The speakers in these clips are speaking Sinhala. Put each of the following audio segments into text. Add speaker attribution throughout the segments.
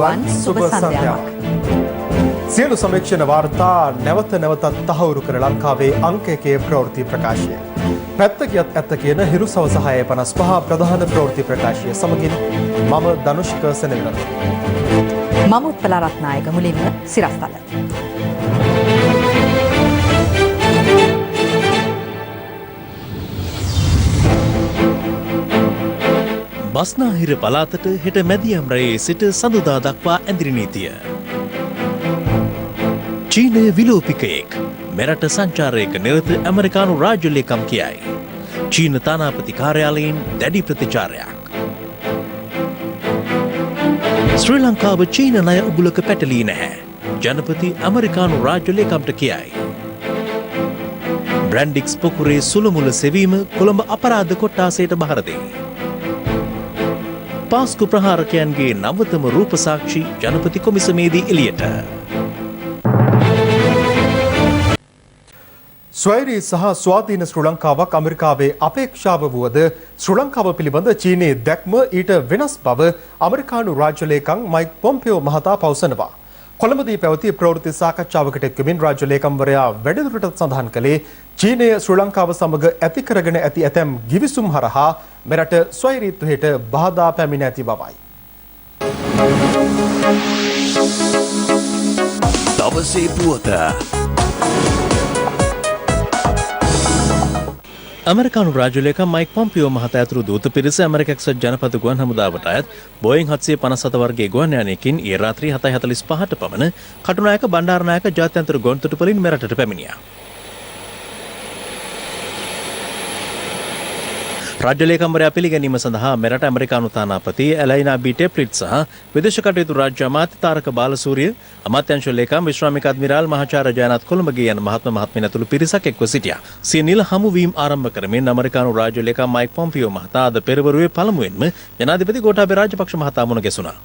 Speaker 1: තෙරුවන් සුබ සන්ධ්‍යාවක්. සියලු සමීක්ෂණ වාර්තා නැවත නැවතත් තහවුරු කර ලංකාවේ අංක 1 ප්‍රවෘත්ති ප්‍රකාශය. පැත්ත කියත් ඇත්ත කියන හිරු සවස 6:55 ප්‍රධාන ප්‍රවෘත්ති ප්‍රකාශය සමගින් මම ධනුෂ්ක සෙනෙවිරත්න.
Speaker 2: මම උත්පල රත්නායක. මුලින්ම සිරස්තල.
Speaker 3: බස්නාහිර පළාතට හෙට මැදියම් රැයේ සිට සඳුදා දක්වා ඇඳිරි නීතිය. චීනය විලෝපිකයෙක් මෙරට සංචාරයක නිරත ඇමරිකානු රාජ්‍ය ලේකම් කියයි. චීන තානාපති කාර්යාලයෙන් දැඩි ප්‍රතිචාරයක්. ශ්‍රී ලංකාව චීන ණය උගුලක පැටලී නැහැ. ජනපති ඇමරිකානු රාජ්‍ය ලේකම්ට කියයි. බ්‍රැන්ඩික්ස් පොකුරේ සුළුමුල සෙවීම කොළඹ අපරාධ කොට්ටාසයට බහර දෙයි. පාස්කු ප්‍රහාරකයන්ගේ නවතම රූප සාක්ෂි ජනපති කොමිසමේදී එළියට.
Speaker 1: ස්වෛරී සහ ස්වාධීන ශ්‍රී ලංකාවක් ඇමරිකාවේ අපේක්ෂාව වුවද ශ්‍රී ලංකාව පිළිබඳ චීනයේ දැක්ම ඊට වෙනස් බව ඇමරිකානු රාජ්‍ය ලේකම් මයික් පොම්පියෝ මහතා පවසනවා. කොළඹදී පැවති ප්‍රවෘත්ති සාකච්ඡාවකට එක්වමින් රාජ්‍ය ලේකම්වරයා වැඩිදුරටත් සඳහන් කළේ චීනය ශ්‍රී ලංකාව සමග ඇති කරගෙන ඇති ඇතැම් ගිවිසුම් හරහා මෙරට ස්වෛරීත්වයට බාධා පැමිණ ඇති බවයි.
Speaker 3: දවසේ පුවත. ඇමරිකානු රාජ්‍ය ලේකම් මයික් පොම්පියෝ මහතා ඇතුළු දූත පිරිස ඇමරික එක්සත් ජනපද ගුවන් හමුදාවට අයත් බෝයිං 757 වර්ගයේ ගුවන් යානයකින් ඊයේ රාත්‍රී 7:45ට පමණ කටුනායක බණ්ඩාරනායක ජාත්‍යන්තර ගොන්තොටුපළින් මෙරටට පැමිණියා. රාජ්‍ය ලේකම්වරයා පිළිගැනීම සඳහා මෙරට ඇමරිකානු තානාපති ඇලයිනා බී ටෙප්ලිට් සහ විදේශ කටයුතු රාජ්‍ය අමාත්‍ය තාරක බාලසූරිය, අමාත්‍යාංශ ලේකම් විශ්‍රාමික අද්මිරාල් මහාචාර්ය ජයනාත් කොළඹගේ යන මහත්මයන් ඇතුළු පිරිසක් එක්ව සිටියා. සිය නිල හමුවීම් ආරම්භ කරමින් ඇමරිකානු රාජ්‍ය ලේකම් මයික් පොම්පියෝ මහතා අද පෙරවරුවේ පළමුවෙන්ම ජනාධිපති ගෝඨාභය රාජපක්ෂ මහතා මුණ ගැසුණා.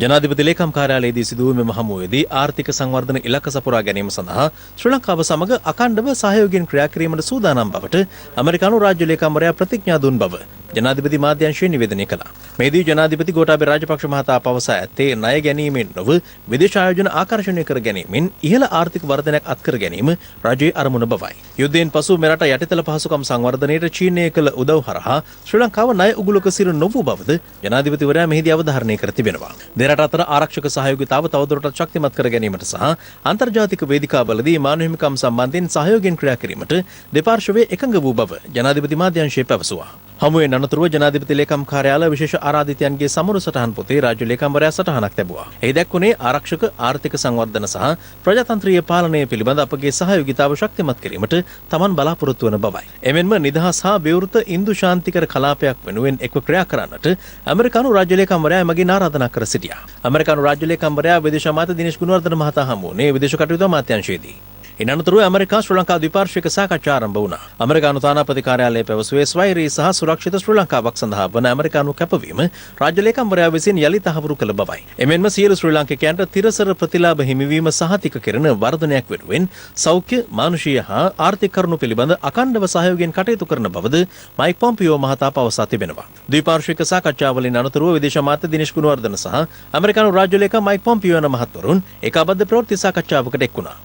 Speaker 3: ජනාධිපති ලේකම් කාර්යාලයේදී සිදු වූ මෙම හමුවේදී ආර්ථික සංවර්ධන ඉලක්ක සපුරා ගැනීම සඳහා ශ්‍රී ලංකාව සමග අඛණ්ඩව සහයෝගයෙන් ක්‍රියා කිරීමට සූදානම් බවට ඇමරිකානු රාජ්‍ය ලේකම්වරයා ප්‍රතිඥා දුන් බව ජනාධිපති මාධ්‍යංශය නිවේදනය කළා. මේදී ජනාධිපති ගෝඨාභය රාජපක්ෂ මහතා පවසා ඇත්තේ ණය ගැනීමෙන් නොව විදේශ ආයෝජන ආකර්ෂණය කර ගැනීමෙන් ඉහළ ආර්ථික වර්ධනයක් අත්කර ගැනීම රජයේ අරමුණ බවයි. යුද්ධයෙන් පසු මෙරට යටිතල පහසුකම් සංවර්ධනයට චීනය කළ උදව් හරහා ශ්‍රී ලංකාව ණය උගුලක සිර නොවූ බවද ජනාධිපතිවරයා මෙහිදී අවධාරණය කර තිබෙනවා. දෙරට අතර ආරක්ෂක සහයෝගිතාව තවදුරටත් ශක්තිමත් කර ගැනීමට සහ අන්තර්ජාතික වේදිකාවලදී මානව හිමිකම් සම්බන්ධයෙන් සහයෝගයෙන් ක්‍රියා කිරීමට දෙපාර්ශ්වයේ එකඟ වූ බව ජනාධිපති මාධ්‍යංශය පැවසුවා. හමුවෙන් අනතුරුව ජනාධිපති ලේකම් කාර්යාලය විශේෂ ආරාධිතයන්ගේ සමුරු සටහන් පොතේ රාජ්‍ය ලේකම්වරයා සටහනක් තැබුවා. එහි දැක්වුණේ ආරක්ෂක ආර්ථික සංවර්ධන සහ ප්‍රජාතන්ත්‍රීය පාලනය පිළිබඳ අපගේ සහයෝගිතාව ශක්තිමත් කිරීමට තමන් බලාපොරොත්තු වන බවයි. එමෙන්ම නිදහස් හා විවෘත ඉන්දු ශාන්තිකර කලාපයක් වෙනුවෙන් එක්ව ක්‍රියා කරන්නට ඇමරිකානු රාජ්‍ය ලේකම්වරයා මගින් ආරාධනා කර සිටියා. ඇමරිකානු රාජ්‍ය ලේකම්වරයා විදේශ අමාත්‍ය දිනේෂ් ගුණවර්ධන මහතා හමු වුණේ විදේශ කටයුතු අමාත්‍යාංශයේදී. ඉන් අනතුරුව ඇමරිකා ශ්‍රී ලංකා ද්විපාර්ශ්වික සාකච්ඡා ආරම්භ වුණා. ඇමරිකානු තානාපති කාර්යාලය පැවසුවේ ස්වෛරී සහ සුරක්ෂිත ශ්‍රී ලංකාවක් සඳහා වන ඇමරිකානු කැපවීම රාජ්‍ය ලේකම්වරයා විසින් යලි තහවුරු කළ බවයි. එමෙන්ම සියලු ශ්‍රී ලාංකිකයන්ට තිරසර ප්‍රතිලාභ හිමිවීම සහතික කරන වර්ධනයක් වෙනුවෙන් සෞඛ්‍ය, මානුෂීය හා ආර්ථික කරුණු පිළිබඳ අඛණ්ඩව සහයෝගයෙන් කටයුතු කරන බවද මයික් පොම්පියෝ මහතා පවසා තිබෙනවා. ද්විපාර්ශ්වික සාකච්ඡාවලින් අනතුරුව විදේශ අමාත්‍ය දිනේෂ් ගුණවර්ධන සහ ඇමරිකානු රාජ්‍ය ලේකම් මයික් පොම්පියෝ යන මහත්වරුන් ඒකාබද්ධ ප්‍රවෘත්ති සාකච්ඡාවකට එක් වුණා.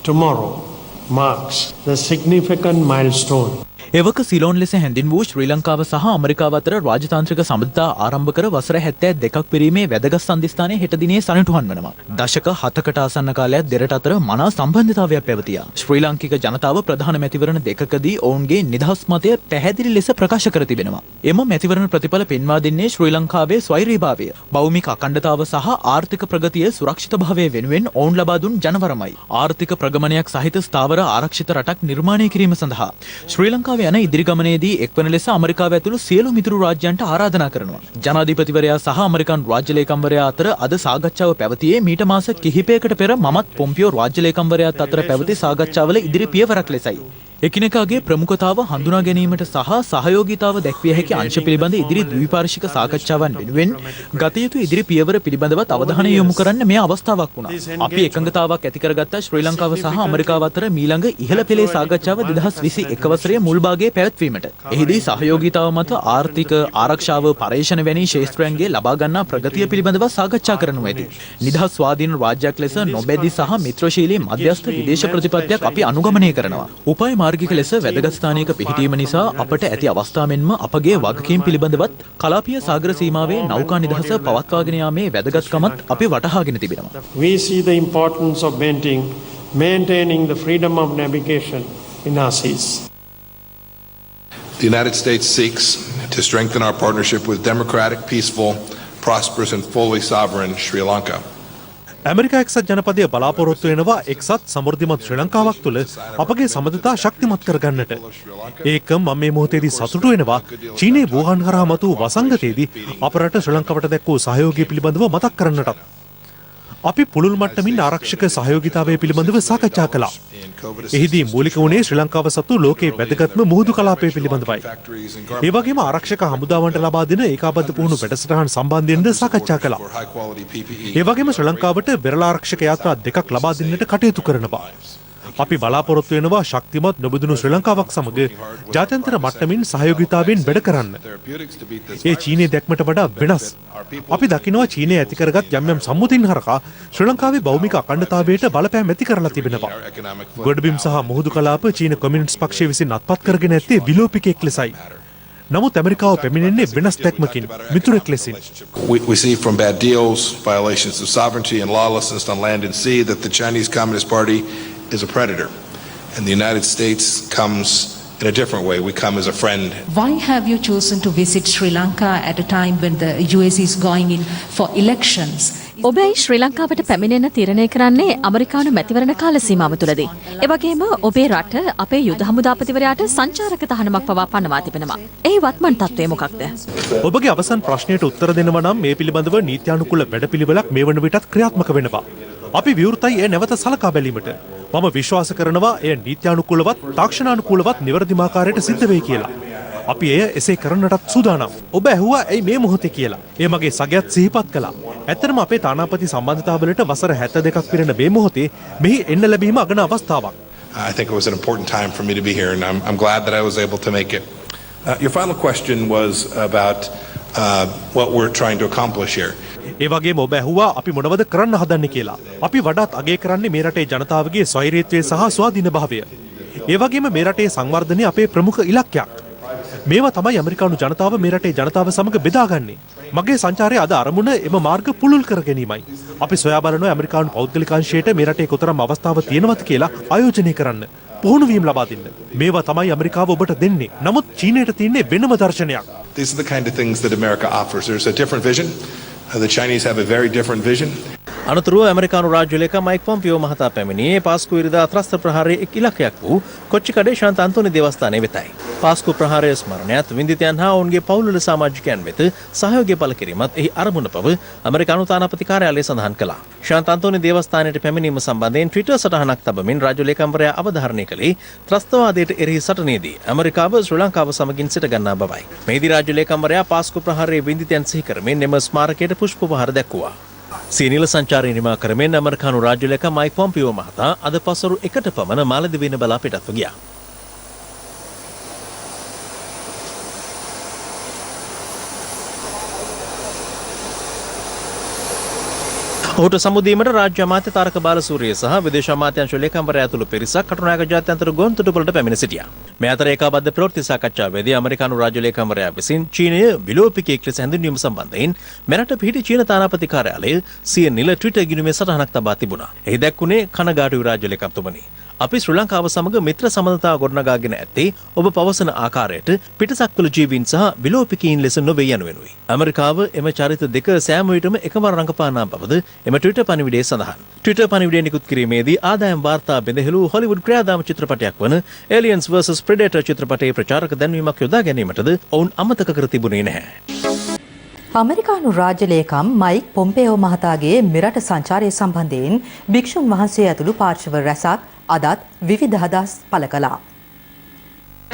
Speaker 4: Tomorrow marks the significant milestone.
Speaker 5: එවක සිලෝන් ලෙස හැඳින් වූ ශ්‍රී ලංකාව සහ ඇමරිකාව අතර රාජතාන්ත්‍රික සම්බන්ධතා ආරම්භ කර වසර 72ක් පිරීමේ වැදගත් සන්ධිස්ථානයේ හෙට දිනේ සනිටුහන් වෙනවා. දශක 7කට ආසන්න කාලයක් දෙරට අතර මනා සම්බන්ධතාවයක් පැවතියා. ශ්‍රී ලාංකික ජනතාව ප්‍රධාන මැතිවරණ දෙකකදී ඔවුන්ගේ නිදහස් මතය පැහැදිලි ලෙස ප්‍රකාශ කර තිබෙනවා. එම මැතිවරණ ප්‍රතිඵල පෙන්වා දෙන්නේ ශ්‍රී ලංකාවේ ස්වෛරීභාවය, භෞමික අඛණ්ඩතාව සහ ආර්ථික ප්‍රගතිය සුරක්ෂිතභාවය වෙනුවෙන් ඔවුන් ලබා දුන් ජනවරමයි. ආර්ථික ප්‍රගමනයක් සහිත ස්ථාවර ආරක්ෂිත රටක් නිර්මාණය කිරීම සඳහා ශ්‍රී ලංකාවේ යන ඉදිරි ගමනේදී එක්වන ලෙස ඇමරිකාව ඇතුළු සියලු මිතුරු රාජ්‍යයන්ට ආරාධනා කරනවා. ජනාධිපතිවරයා සහ ඇමරිකානු රාජ්‍ය ලේකම්වරයා අතර අද සාකච්ඡාව පැවතියේ මීට මාස කිහිපයකට පෙර මමත් පොම්පියෝ රාජ්‍ය ලේකම්වරයාත් අතර පැවති සාකච්ඡාවල ඉදිරි පියවරක් ලෙසයි. එකිනෙකාගේ ප්‍රමුඛතාව හඳුනා ගැනීමට සහ සහයෝගීතාව දැක්විය හැකි අංශ පිළිබඳ ඉදිරි ද්විපාර්ශ්වික සාකච්ඡාවන් වෙනුවෙන් ගත යුතු ඉදිරි පියවර පිළිබඳවත් අවධානය යොමු කරන්න මේ අවස්ථාවක් වුණා. අපි එකඟතාවක් ඇති කරගත්ත ශ්‍රී ලංකාව සහ ඇමරිකාව අතර මීළඟ ඉහළ පෙළේ සාකච්ඡාව 2021 වසරේ මුල් භාගයේ පැවැත්වීමට. එහිදී සහයෝගීතාව මත ආර්ථික ආරක්ෂාව පර්යේෂණ වැනි ශේෂ්ත්‍රයන්ගේ ලබා ගන්නා ප්‍රගතිය පිළිබඳව සාකච්ඡා කරනු ඇති. නිදහස් ස්වාධීන රාජ්‍යයක් ලෙස නොබැදි සහ මිත්‍රශීලී මධ්‍යස්ථ විදේශ ප්‍රතිපත්තියක් අපි අනුගමනය කරනවා. උපාය මාර්ගික ලෙස වැදගත් ස්ථානයක පිහිටීම නිසා අපට ඇති අවස්ථා මෙන්ම අපගේ වගකීම් පිළිබඳවත් කලාපීය සාගර සීමාවේ නෞකා නිදහස පවත්වාගෙන යාමේ වැදගත්කමත් අපි වටහාගෙන තිබෙනවා.
Speaker 4: We see the importance of maintaining the freedom of navigation in our seas.
Speaker 6: The United States seeks to strengthen our partnership with democratic, peaceful, prosperous and fully sovereign Sri Lanka.
Speaker 1: America එක්සත් ජනපදය බලාපොරොත්තු වෙනවා එක්සත් සමෘද්ධිමත් ශ්‍රී ලංකාවක් තුළ අපගේ සබඳතා ශක්තිමත් කරගන්නට. ඒක මම මේ මොහොතේදී සතුටු වෙනවා චීනයේ වුහාන් හරහා මතු වසංගතයේදී අප රට ශ්‍රී ලංකාවට දැක්වූ සහයෝගය පිළිබඳව මතක් කරන්නටත්. අපි පුළුල් මට්ටමින් ආරක්ෂක සහයෝගිතාවය පිළිබඳව සාකච්ඡා කළා. එහිදී මූලික වුණේ ශ්‍රී ලංකාව සතු ලෝකයේ වැදගත්ම මුහුදු කලාපය පිළිබඳවයි. ඒ වගේම ආරක්ෂක හමුදාවන්ට ලබා දෙන ඒකාබද්ධ පුහුණු වැඩසටහන් සම්බන්ධයෙන්ද සාකච්ඡා කළා. ඒ වගේම ශ්‍රී ලංකාවට වෙරළ ආරක්ෂක යාත්‍රා දෙකක් ලබා දෙන්නට කටයුතු කරනවා. අපි බලාපොරොත්තු වෙනවා ශක්තිමත් නොබදුණු ශ්‍රී ලංකාවක් සමග ජාත්‍යන්තර මට්ටමින් සහයෝගිතාවෙන් වැඩ කරන්න. ඒ චීනයේ දැක්මට වඩා වෙනස්. අපි දකිනවා චීනය ඇති කරගත් යම් යම් සම්මුතින් හරහා ශ්‍රී ලංකාවේ භෞමික අඛණ්ඩතාවයට බලපෑම් ඇති කරලා තිබෙනවා. ගොඩබිම් සහ මුහුදු කලාප චීන කොමියුනිස්ට් පක්ෂය විසින් අත්පත් කරගෙන ඇත්තේ විලෝපිකයෙක් ලෙසයි. නමුත් ඇමරිකාව පැමිණෙන්නේ වෙනස් දැක්මකින් මිතුරෙක් ලෙසින්.
Speaker 6: We see from bad deals, violations of sovereignty and lawlessness on land and sea that the Chinese Communist Party is a predator, and the United States comes in a different way. We come as a friend.
Speaker 7: Why have you chosen to visit Sri Lanka at a time when the US is going in for elections?
Speaker 8: ඔබයි ශ්‍රී ලංකාවට පැමිණෙන්න තීරණය කරන්නේ ඇමරිකානු මැතිවරණ කාල සීමාව තුළදී. ඒ වගේම ඔබේ රට අපේ යුද හමුදාපතිවරයාට සංචාරක තහනමක් පවා පනවා තිබෙනවා. ඒ වත්මන් තත්ත්වය මොකක්ද?
Speaker 1: ඔබගේ අවසන් ප්‍රශ්නයට උත්තර දෙනවා නම් මේ පිළිබඳව නීත්‍යානුකූල වැඩපිළිවෙලක් මේ වන විටත් ක්‍රියාත්මක වෙනවා. අපි විවෘතයි ඒ නැවත සලකා බැලීමට. මම විශ්වාස කරනවා එය නීත්‍යානුකූලවත් තාක්ෂණානුකූලවත් නිවැරදිම ආකාරයට සිද්ධ වෙයි කියලා. අපි එය එසේ කරන්නටත් සූදානම්. ඔබ ඇහුවා ඇයි මේ මොහොතේ කියලා. ඒ මගේ සගයත් සිහිපත් කළා. ඇත්තටම අපේ තානාපති සම්බන්ධතාවලට වසර 72ක් පිරෙන මේ මොහොතේ මෙහි එන්න ලැබීම අගන අවස්ථාවක්.
Speaker 6: I think it was an important time for me to be here, and I'm glad that I was able to make it. Your final question was about what we're trying to accomplish here.
Speaker 1: ඒ වගේම ඔබ ඇහුවා අපි මොනවද කරන්න හදන්නේ කියලා. අපි වඩාත් අගය කරන්නේ මේ රටේ ජනතාවගේ ස්වෛරීත්වය සහ ස්වාධීන භාවය. ඒ වගේම මේ රටේ සංවර්ධනය අපේ ප්‍රමුඛ ඉලක්කයක්. මේවා තමයි ඇමරිකානු ජනතාව මේ රටේ ජනතාව සමග බෙදාගන්නේ. මගේ සංචාරයේ අද අරමුණ එම මාර්ග පුළුල් කර ගැනීමයි. අපි සොයා බලනවා ඇමරිකානු පෞද්ගලික අංශයට මේ රටේ කොතරම් අවස්ථාව තියෙනවද කියලා ආයෝජනය කරන්න. පුහුණු වීම ලබා දෙන්න. මේවා තමයි ඇමරිකාව ඔබට දෙන්නේ. නමුත් චීනයට තියෙන්නේ වෙනම දර්ශනයක්.
Speaker 6: These are the kind of things that America offers. There's a different vision. The Chinese have a very different vision.
Speaker 3: අනතුරුව ඇමරිකානු රාජ්‍ය ලේකම් මයික් පොම්පියෝ මහතා පැමිණියේ පාස්කු ඉරිදා ත්‍රස්ත ප්‍රහාරයේ එක් ඉලක්කයක් වූ කොච්චිකඩේ ශාන්ත අන්තෝනි දේවස්ථානයේ වෙතයි. පාස්කු ප්‍රහාරයේ ස්මරණයත් වින්දිතයන් හා ඔවුන්ගේ පවුල්වල සමාජිකයන් වෙත සහයෝගය පළ කිරීමත් එහි අරමුණ බව ඇමරිකානු තානාපති කාර්යාලය සඳහන් කළා. ශාන්ත අන්තෝනි දේවස්ථානයට පැමිණීම සම්බන්ධයෙන් ට්විටර් සටහනක් තබමින් රාජ්‍ය ලේකම්වරයා අවධාරණය කළේ ත්‍රස්තවාදයට එරෙහි සටනේදී ඇමරිකාව ශ්‍රී ලංකාව සමගින් සිට ගන්නා බවයි. මෙහිදී රාජ්‍ය ලේකම්වරයා පාස්කු ප්‍රහාරයේ වින්දිතයන් සිහි කරමින් එම ස්මාරකයට පුෂ්පපහර දැක්වුවා. සීනිල සංචාරය නිමා කරමින් ඇමරිකානු රාජ්‍ය ලේකම් මයික් පොම්පියෝ මහතා අද පසරු 1ට පමණ මාලදිවයින බලා පිටත්ව ගියා. ඔහුට සමුදීමට රාජ්‍ය අමාත්‍ය තාරක බාලසූරිය සහ විදේශ අමාත්‍යාංශ ලේකම්වරයා ඇතුළු පිරිසක් කටුනායක ජාත්‍යන්තර ගොන්තොටුපළට පැමිණ සිටියා. මේ අතර ඒකාබද්ධ ප්‍රවෘත්ති සාකච්ඡාවේදී ඇමරිකානු රාජ්‍ය ලේකම්වරයා විසින් චීනය විලෝපිකයෙක් ලෙස හැඳින්වීම සම්බන්ධයෙන් මෙරට පිහිටි චීන තානාපති කාර්යාලය සිය නිල ට්විටර් ගිණුමේ සටහනක් තබා තිබුණා. එහි දැක්වුණේ කනගාටුයි රාජ්‍ය ලේකම්තුමනි. අපි ශ්‍රී ලංකාව සමග මිත්‍ර සම්බන්ධතාව ගොඩනගාගෙන ඇත්තේ ඔබ පවසන ආකාරයට පිටසක්වල ජීවීන් සහ විලෝපිකයින් ලෙස නොවේ යනුවෙනුයි. ඇමරිකාව එම චරිත දෙක සෑම විටම එකම රංගපානා බවද එම ට්විටර් පණිවිඩයේ සඳහන්. ට්විටර් පණිවිඩය නිකුත් කිරීමේදී ආදායම් වාර්තා බෙදහෙළු හොලිවුඩ් ක්‍රියාදාම චිත්‍රපටයක් වන Aliens vs Predator චිත්‍රපටයේ ප්‍රචාරක දැන්වීමක් යොදා ගැනීමටද ඔවුන් අමතක කර තිබුණේ නැහැ.
Speaker 2: ඇමරිකානු රාජ්‍ය ලේකම් මයික් පොම්පෙයෝ මහතාගේ මෙරට සංචාරය සම්බන්ධයෙන් භික්ෂුන් වහන්සේ ඇතුළු පාර්ශව රැසක් අදත් විවිධ අදහස් පළ කළා.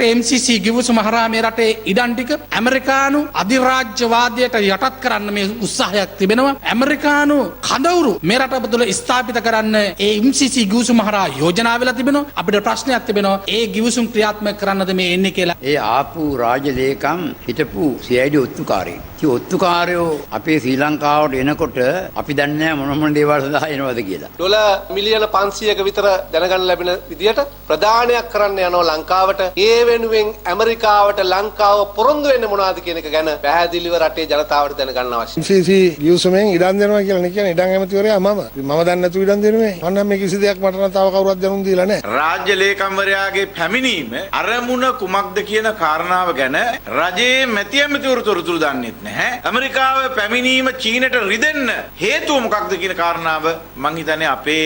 Speaker 9: MCC ගිවිසුම හරහා මේ රටේ ඉඩම් ටික ඇමරිකානු අධිරාජ්‍යවාදයට යටත් කරන්න මේ උත්සාහයක් තිබෙනවා. ඇමරිකානු කඳවුරු මේ රට තුළ ස්ථාපිත කරන්න ඒ MCC ගිවිසුම හරහා යෝජනා වෙලා තිබෙනවා. අපිට ප්‍රශ්නයක් තිබෙනවා. ඒ ගිවිසුම් ක්‍රියාත්මක කරන්නද මේ එන්නේ කියලා.
Speaker 10: ඒ ආපු රාජලේකම් හිටපු CID ඔත්තුකාරයෙක්. ඒ ඔත්තුකාරයෝ අපේ ශ්‍රී ලංකාවට එනකොට අපි දන්නේ නැහැ මොන දේවල් සඳහා එනවද කියලා.
Speaker 11: ඩොලර් මිලියන 500ක විතර දැනගන්න ලැබෙන විදියට ප්‍රදානයක් කරන්න යනවා ලංකාවට. ඒ වෙනුවෙන් ඇමරිකාවට ලංකාව පොරොන්දු වෙන්නේ මොනවද කියන එක ගැන පැහැදිලිව රටේ ජනතාවට දැනගන්න අවශ්‍යයි.
Speaker 12: MCC ගිවිසුමෙන් ඉඩම් දෙනවා කියලා නේ කියන්නේ. ඉඩම් ඇමතිවරයා මම දන්නේ නැතුව ඉඩම් දෙන්නේ. මම මේ කිසි දෙයක් මට නම් තව කවුරුවත් දැනුම් දීලා නැහැ.
Speaker 13: රාජ්‍ය ලේකම්වරයාගේ පැමිණීම අරමුණ කුමක්ද කියන කාරණාව ගැන රජයේ මැති ඇමතිවරු තොරතුරු දන්නෙත් නැහැ. ඇමරිකාව පැමිණීම චීනට රිදෙන්න හේතුව මොකක්ද කියන කාරණාව මං හිතන්නේ අපේ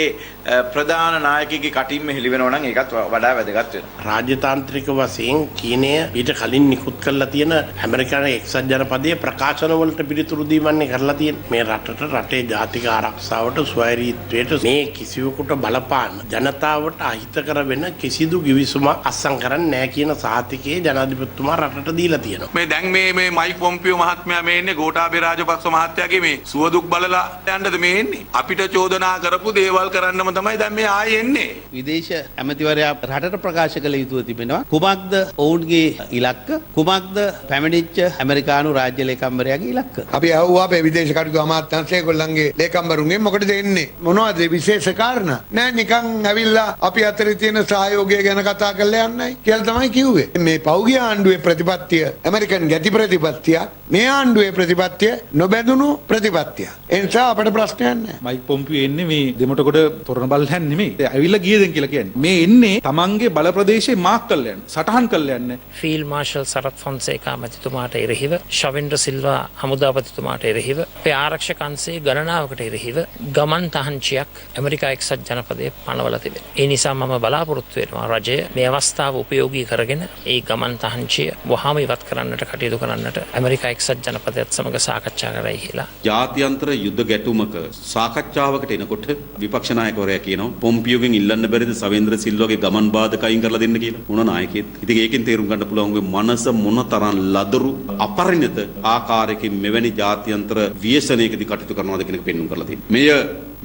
Speaker 13: ප්‍රධාන නායකයෙක්ගේ කටින්ම හෙළි වෙනවා නම් ඒකත් වඩා වැදගත් වෙනවා.
Speaker 4: රාජ්‍යතාන්ත්‍රික වශයෙන් චීනය ඊට කලින් නිකුත් කරලා තියෙන ඇමරිකාවේ එක්සත් ජනපදයේ ප්‍රකාශන වලට පිළිතුරු දීමන්නේ කරලා තියෙන මේ රටට රටේ ජාතික ආරක්ෂාවට ස්වෛරීත්වයට මේ කිසිවෙකුට බලපාන ජනතාවට අහිතකර වෙන කිසිදු ගිවිසුමක් අත්සන් කරන්නේ නැහැ කියන සාතිකයේ ජනාධිපතිතුමා රටට දීලා තියෙනවා.
Speaker 13: මේ දැන් මේ මයික් පොම්පියෝ මහත්මයා මේ ඉන්නේ ගෝඨාභය රාජපක්ෂ මහත්තයාගේ මේ සුවදුක් බලලා යන්නද මේ එන්නේ. අපිට චෝදනා කරපු දේවල් කරන්නම තමයි දැන් මේ ආයේ එන්නේ.
Speaker 14: විදේශ ඇමතිවරයා රටට ප්‍රකාශ කළ යුතුව තිබෙනවා. කුමක්ද ඔවුන්ගේ ඉලක්ක? කුමක්ද පැමිණිච්ච ඇමරිකානු රාජ්‍ය ලේකම්වරයාගේ ඉලක්ක?
Speaker 12: අපි අහුවා අපේ විදේශ කටයුතු අමාත්‍යාංශය ඒගොල්ලන්ගේ ලේකම්වරුන්ගෙන් මොකටද එන්නේ? මොනවද විශේෂ කාරණා? නෑ නිකන් ඇවිල්ලා අපි අතරේ තියෙන සහයෝගය ගැන කතා කරලා යන්නයි කියලා තමයි කිව්වේ. මේ පෞගිය ආණ්ඩුවේ ප්‍රතිපත්තිය ඇමරිකන් ගැති ප්‍රතිපත්තිය මේ ආණ්ඩුවේ ප්‍රතිපත්තිය නොබැඳුණු ප්‍රතිපත්තිය. ඒ නිසා අපිට ප්‍රශ්නයක් නෑ.
Speaker 15: මයික් පොම්පියෝ එන්නේ මේ දෙමටකොට තොරණ බලයන් නෙමෙයි. ඇවිල්ලා ගියදෙන් කියලා කියන්නේ. මේ එන්නේ තමන්ගේ බල ප්‍රදේශේ මාක් කරලා යන්න. සටහන් කරලා යන්න.
Speaker 16: ෆීල්ඩ් මාර්ෂල් සරත් ෆොන්සේකා මැතිතුමාට එරෙහිව ශවෙන්ද්‍ර සිල්වා හමුදාපතිතුමාට එරෙහිව අපේ ආරක්ෂක අංශයේ ගණනාවකට එරෙහිව ගමන් තහංචියක් ඇමරිකා එක්සත් ජනපදයේ පනවලා තිබෙනවා. ඒ නිසා මම බලාපොරොත්තු වෙනවා රජය මේ අවස්ථාව උපයෝගී කරගෙන ඒ ගමන් තහංචිය වහාම ඉවත් කරන්නට කටයුතු කරන්නට ඇමරිකා එක්සත් ජනපදයත් සමග සාකච්ඡා කරයි කියලා.
Speaker 17: ජාත්‍යන්තර යුද්ධ ගැටුමක සාකච්ඡාවකට එනකොට විපක්ෂ නායකවරයා කියනවා පොම්පියෝගෙන් ඉල්ලන්න බැරිද සවේන්ද්‍ර සිල්වාගේ ගමන් බාධක අයින් කරලා දෙන්න කියලා. මොන නායකයෙක්. ඉතින් ඒකෙන් තේරුම් ගන්න පුළුවන් ඔය මනස මොනතරම් ලදරු අපරිණත ආකාරයකින් මෙවැනි ජාත්‍යන්තර ව්‍යසනයකදී කටයුතු කරනවාද කියන එක පෙන්වන්න කරලා තියෙනවා. මෙය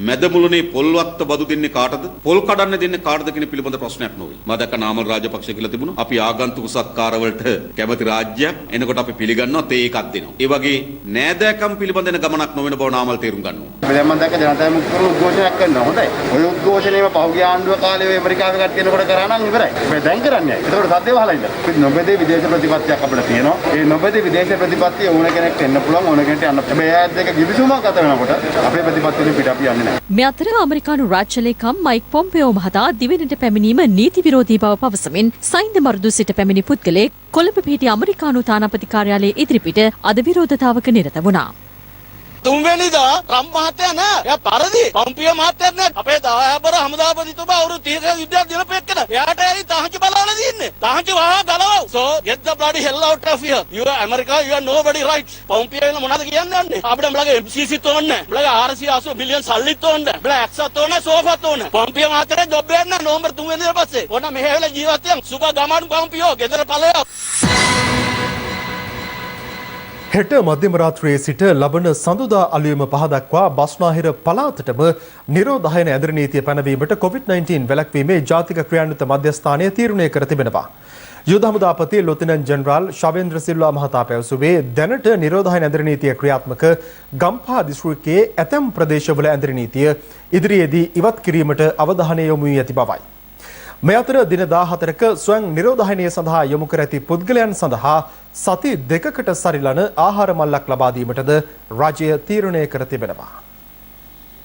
Speaker 17: මැදමුළුනේ පොල්වත්ත බදු දෙන්නේ කාටද? පොල් කඩන්න දෙන්නේ කාටද කියන පිළිබඳ ප්‍රශ්නයක් නොවේ. මම දැක්ක නාමල් රාජපක්ෂ කියලා තිබුණා. අපි ආගන්තුක සත්කාරවලට කැමති රාජ්‍යයක් එනකොට අපි පිළිගන්නවා තේ එකක් දෙනවා. ඒ වගේ නෑදෑකම් පිළිබඳ ගමනක් නොවන බව නාමල් තේරුම් ගන්නවා.
Speaker 10: දැන් මම දැක්ක ජනතා මුක්කරු උද්ඝෝෂණයක් කරනවා. හොඳයි. ඔය උද්ඝෝෂණයම පහුගිය ආණ්ඩුව කාලේ ඔය ඇමරිකාවේ කට්ටිය එනකොට කරා නම් ඉවරයි. මේ දැන් කරන්නේ. ඒකට සද්දේ වහලා ඉන්න. අපි නොබෙදේ විදේශ ප්‍රතිපත්තියක් අපිට තියෙනවා. ඒ නොබෙදේ විදේශ ප්‍රතිපත්තිය ඕන කෙනෙක්ට එන්න පුළුවන් ඕන කෙනෙක්ට යන්න. හැබැයි ආයත් දෙක ගිවිසුමක් අතර වෙනකොට අපේ ප්‍රතිපත්තියෙන් පිට අපි යන්නේ නැහැ.
Speaker 8: මේ අතර අමරිකානු රාජ්‍ය ලේකම් මයික් පොම්පියෝ මහතා දිවෙනට පැමිණීම නීති විරෝධී බව පවසමින් සයින්ද මරුදු සිට පැමිණි පුද්ගලයෙක් කොළඹ පිහිටි අමරිකානු තානාපති කාර්යාලයේ ඉදිරිපිට අද විරෝධතාවක නිරත වුණා.
Speaker 18: තුන්වෙනිදා රම් මහත්තයා නෑ. එයා පරදි. පොම්පියෝ මහත්තයා නෑ. අපේ දායබර හමුදාපතිතුමා අවුරුදු 30ක යුද්ධයක් දිනපෙන්න. එයාට ඇයි තහංචි බලවලා දින්නේ? තහංචි වහා ගලවව. So get the bloody hell out of here. You are America, you are nobody right. Pompeo එන මොනවද කියන්නේ? අපිට උඹලගේ MCC තෝන්නේ. උඹලගේ 480 බිලියන් සල්ලි තෝන්නේ. උඹලා ඇක්සා තෝන්නේ, සෝෆා තෝන්නේ. පොම්පියෝ මහත්තයා ජොබ් එකක් නෑ නොවැම්බර් 3 වෙනිදා පස්සේ. ඕන මෙහෙ වෙලා ජීවත් වෙන සුබ ගමන් පොම්පියෝ ගෙදර ඵලයක්.
Speaker 1: හෙට මධ්‍යම රාත්‍රියේ සිට ලබන සඳුදා අලුයම 5 දක්වා බස්නාහිර පළාතටම නිරෝධායන ඇඳරි නීතිය පැනවීමට COVID-19 වැළැක්වීමේ ජාතික ක්‍රියාන්විත මධ්‍යස්ථානය තීරණය කර තිබෙනවා. යුද හමුදාපති ලොතිනන්ට් ජෙනරාල් ශවේන්ද්‍ර සිල්වා මහතා පැවසුවේ දැනට නිරෝධායන ඇඳරි නීතිය ක්‍රියාත්මක ගම්පහ දිස්ත්‍රික්කයේ ඇතැම් ප්‍රදේශවල ඇඳරි නීතිය ඉදිරියේදී ඉවත් කිරීමට අවධානය යොමු වී ඇති බවයි. මේ අතර දින 14ක ස්වයං නිරෝධායනය සඳහා යොමු කර ඇති පුද්ගලයන් සඳහා සති 2කට සරිලන ආහාර මල්ලක් ලබා දීමටද රාජ්‍ය තීරණය කර තිබෙනවා.